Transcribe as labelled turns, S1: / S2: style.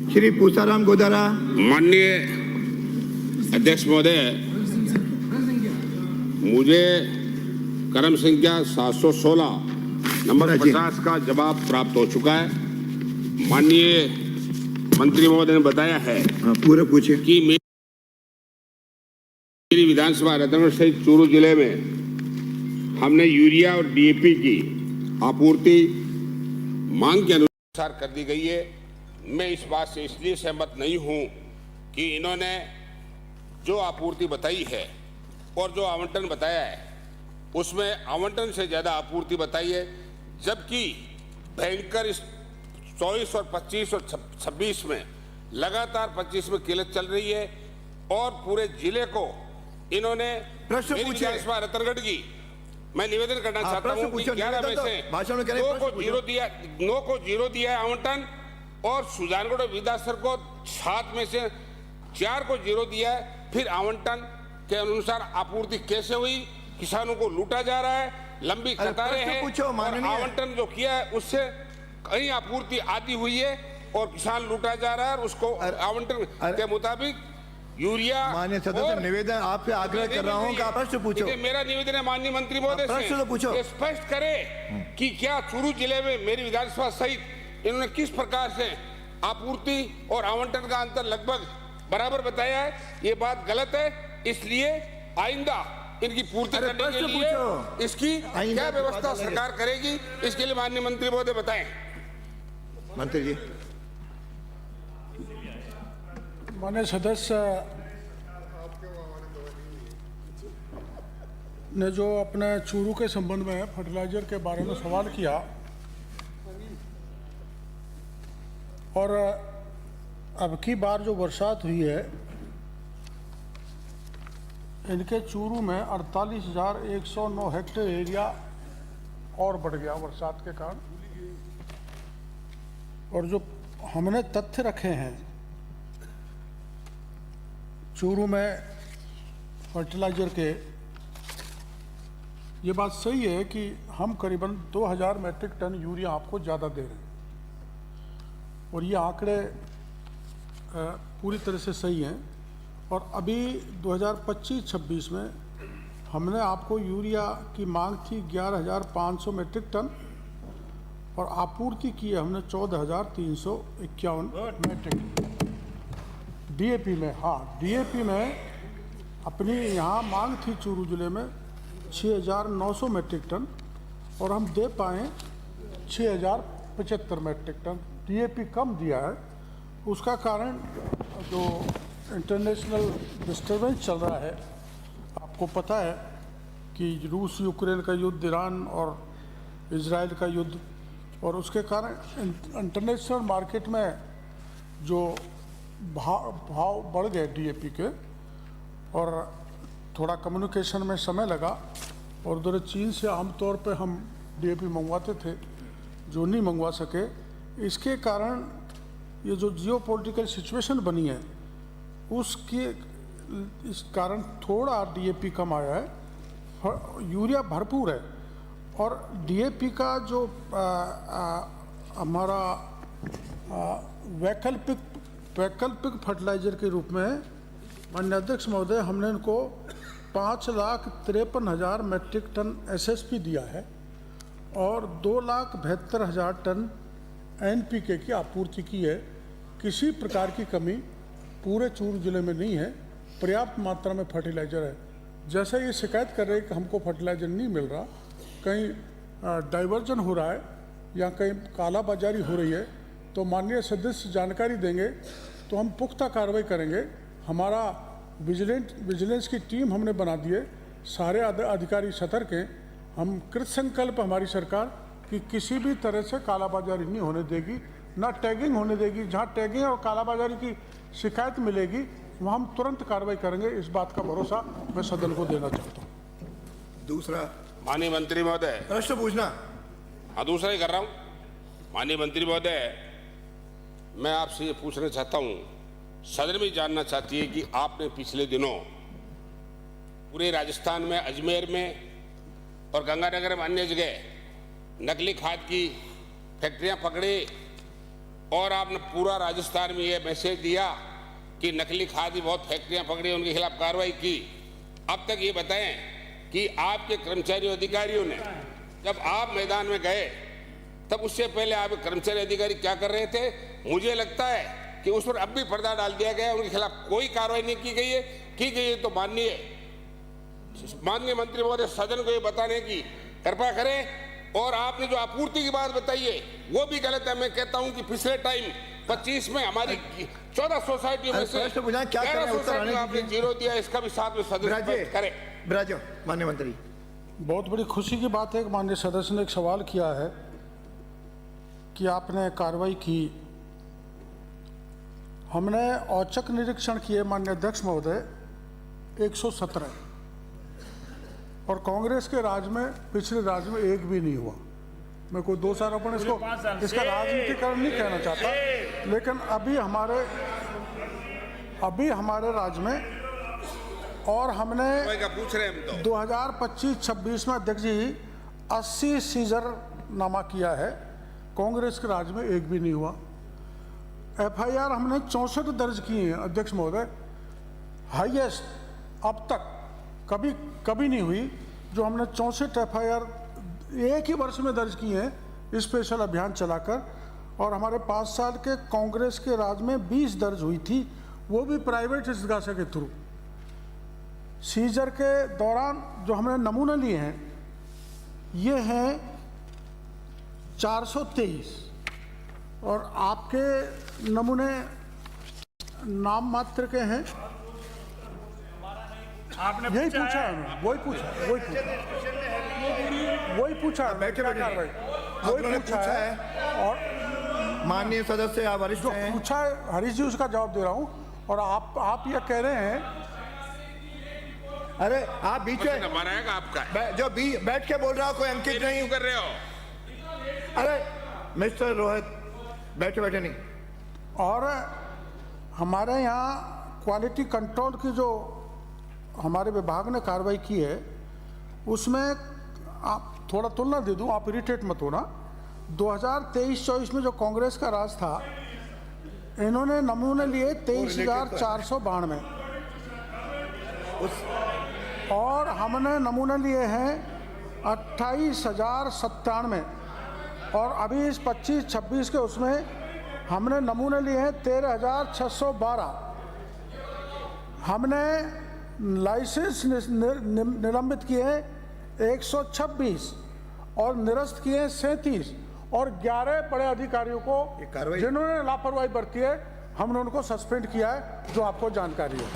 S1: श्री पूसाराम गोदारा।
S2: माननीय अध्यक्ष महोदय, मुझे क्रम संख्या 716 नंबर 50 का जवाब प्राप्त हो चुका है। माननीय मंत्री महोदय ने बताया है
S1: पूरा पूछे
S2: कि मेरी विधानसभा रतनगढ़ सहित चूरू जिले में हमने यूरिया और डीएपी की आपूर्ति मांग के अनुसार कर दी गई है। मैं इस बात से इसलिए सहमत नहीं हूं कि इन्होंने जो आपूर्ति बताई है और जो आवंटन बताया है उसमें आवंटन से ज्यादा आपूर्ति बताई है, जबकि भयंकर इस 24 और 25 और 26 में लगातार 25 में किल्लत चल रही है और पूरे जिले को इन्होंने विधानसभा रतनगढ़ की मैं निवेदन करना चाहता हूं कि 11 में से 9 को 0 दिया है आवंटन और सुजानगढ़ और विदासर को 7 में से 4 को 0 दिया है। फिर आवंटन के अनुसार आपूर्ति कैसे हुई? किसानों को लूटा जा रहा है, लंबी कतारें हैं और आवंटन जो किया है उससे कहीं आपूर्ति आधी हुई है और किसान लूटा जा रहा है और उसको आवंटन के मुताबिक यूरिया।
S1: माननीय सदस्य, निवेदन आपसे आग्रह कर रहा हूं कि आप प्रश्न पूछो।
S2: मेरा निवेदन है माननीय मंत्री महोदय से स्पष्ट करे कि क्या चूरू जिले में मेरी विधानसभा सहित इन्होंने किस प्रकार से आपूर्ति और आवंटन का अंतर लगभग बराबर बताया है। ये बात गलत है, इसलिए आइंदा इनकी पूर्ति करने के लिए इसकी क्या व्यवस्था सरकार करेगी, इसके लिए माननीय मंत्री महोदय बताएं।
S1: मंत्री जी।
S3: माननीय सदस्य ने जो अपने चूरू के संबंध में फर्टिलाइजर के बारे में सवाल किया और अब की बार जो बरसात हुई है इनके चूरू में 48,109 हेक्टेयर एरिया और बढ़ गया बरसात के कारण। और जो हमने तथ्य रखे हैं चूरू में फर्टिलाइजर के, ये बात सही है कि हम करीबन 2000 मैट्रिक टन यूरिया आपको ज़्यादा दे रहे हैं और ये आंकड़े पूरी तरह से सही हैं। और अभी 2025-26 में हमने आपको यूरिया की मांग थी 11,500 मैट्रिक टन और आपूर्ति की है हमने 14,351 मैट्रिक टन। डीएपी में, हाँ डीएपी में अपनी यहाँ मांग थी चूरू जिले में 6,900 मैट्रिक टन और हम दे पाए 6,075 मैट्रिक टन। डीएपी कम दिया है, उसका कारण जो इंटरनेशनल डिस्टर्बेंस चल रहा है, आपको पता है कि रूस यूक्रेन का युद्ध, ईरान और इजराइल का युद्ध, और उसके कारण इंटरनेशनल मार्केट में जो भाव बढ़ गए डीएपी के और थोड़ा कम्युनिकेशन में समय लगा और उधर चीन से आमतौर पे हम डीएपी मंगवाते थे जो नहीं मंगवा सके। इसके कारण ये जो जियोपॉलिटिकल सिचुएशन बनी है उसके इस कारण थोड़ा डीएपी कम आया है। यूरिया भरपूर है और डीएपी का जो हमारा वैकल्पिक फर्टिलाइजर के रूप में माननीय अध्यक्ष महोदय हमने इनको 5,53,000 मैट्रिक टन एसएसपी दिया है और 2,72,000 टन एनपीके की आपूर्ति की है। किसी प्रकार की कमी पूरे चूरू जिले में नहीं है, पर्याप्त मात्रा में फर्टिलाइजर है। जैसा ये शिकायत कर रहे हैं कि हमको फर्टिलाइजर नहीं मिल रहा, कहीं डाइवर्जन हो रहा है या कहीं कालाबाजारी हो रही है, तो माननीय सदस्य जानकारी देंगे तो हम पुख्ता कार्रवाई करेंगे। हमारा विजिलेंस की टीम हमने बना दी है, सारे अधिकारी सतर्क हैं। हम कृत संकल्प हमारी सरकार कि किसी भी तरह से कालाबाजारी नहीं होने देगी, ना टैगिंग होने देगी। जहां टैगिंग और कालाबाजारी की शिकायत मिलेगी वहां हम तुरंत कार्रवाई करेंगे। इस बात का भरोसा मैं सदन को देना चाहता हूँ।
S1: दूसरा
S2: माननीय मंत्री महोदय,
S1: प्रश्न पूछना।
S2: हाँ, दूसरा ही कर रहा हूँ। माननीय मंत्री महोदय, मैं आपसे ये पूछना चाहता हूँ, सदन में जानना चाहती है कि आपने पिछले दिनों पूरे राजस्थान में, अजमेर में और गंगानगर में अन्य जगह नकली खाद की फैक्ट्रियां पकड़ी और आपने पूरा राजस्थान में ये मैसेज दिया कि नकली खाद की बहुत फैक्ट्रियां पकड़ी, उनके खिलाफ कार्रवाई की। अब तक ये बताएं कि आपके कर्मचारियों अधिकारियों ने जब आप मैदान में गए तब उससे पहले आप कर्मचारी अधिकारी क्या कर रहे थे? मुझे लगता है कि उस पर अब भी पर्दा डाल दिया गया है, उनके खिलाफ कोई कार्रवाई नहीं की गई है। की गई है तो माननीय मंत्री महोदय सदन को ये बताने की कृपा करें। और आपने जो आपूर्ति की बात बताई है वो भी गलत है। मैं कहता हूं कि पिछले टाइम 25 में हमारी 14 सोसाइटियों में से 11 सोसाइटियों आपने जीरो दिया, इसका भी साथ में सदस्य करें।
S1: विराजो माननीय मंत्री।
S3: बहुत बड़ी खुशी की बात है कि माननीय सदस्य ने एक सवाल किया है कि आपने कार्रवाई की। हमने औचक निरीक्षण किए माननीय अध्यक्ष महोदय 117, और कांग्रेस के राज में, पिछले राज में एक भी नहीं हुआ। मैं कोई दोषारोपण इसका राजनीतिकरण नहीं कहना चाहता, लेकिन अभी हमारे राज्य में, और हमने
S2: पूछ रहे हैं हम तो
S3: 2025-26 में अध्यक्ष जी 80 सीजर नामा किया है। कांग्रेस के राज में एक भी नहीं हुआ। FIR हमने 64 दर्ज किए हैं अध्यक्ष महोदय, हाईएस्ट अब तक कभी नहीं हुई। जो हमने 64 FIR एक ही वर्ष में दर्ज किए हैं स्पेशल अभियान चलाकर। और हमारे 5 साल के कांग्रेस के राज में 20 दर्ज हुई थी, वो भी प्राइवेट जिज्ञासा के थ्रू। सीजर के दौरान जो हमने नमूने लिए हैं ये हैं 423, और आपके नमूने नाम मात्र के हैं।
S4: आपने
S3: यही पूछा है, वही पूछा
S1: बैठे
S3: वही पूछा है। और
S1: माननीय सदस्य आप वरिष्ठ
S3: जो
S1: हैं।
S3: पूछा है हरीश जी, उसका जवाब दे रहा हूं। और आप ये कह रहे हैं,
S1: अरे आप बीच में
S2: हमारा है आपका
S1: जो बैठ के बोल रहा हो, कोई अंकित नहीं
S2: कर रहे हो।
S1: अरे मिस्टर रोहित बैठे नहीं।
S3: और हमारे यहाँ क्वालिटी कंट्रोल की जो हमारे विभाग ने कार्रवाई की है उसमें आप थोड़ा तुलना दे दूं, आप इरिटेट मत होना। 2023-24 में जो कांग्रेस का राज था, इन्होंने नमूने लिए 23,492, और हमने नमूने लिए हैं 28,097। और अभी इस 25-26 के उसमें हमने नमूने लिए हैं 13,612। हमने लाइसेंस निलंबित किए हैं 126 और निरस्त किए हैं 37, और 11 बड़े अधिकारियों को जिन्होंने लापरवाही बरती है हमने उनको सस्पेंड किया है, जो आपको जानकारी है।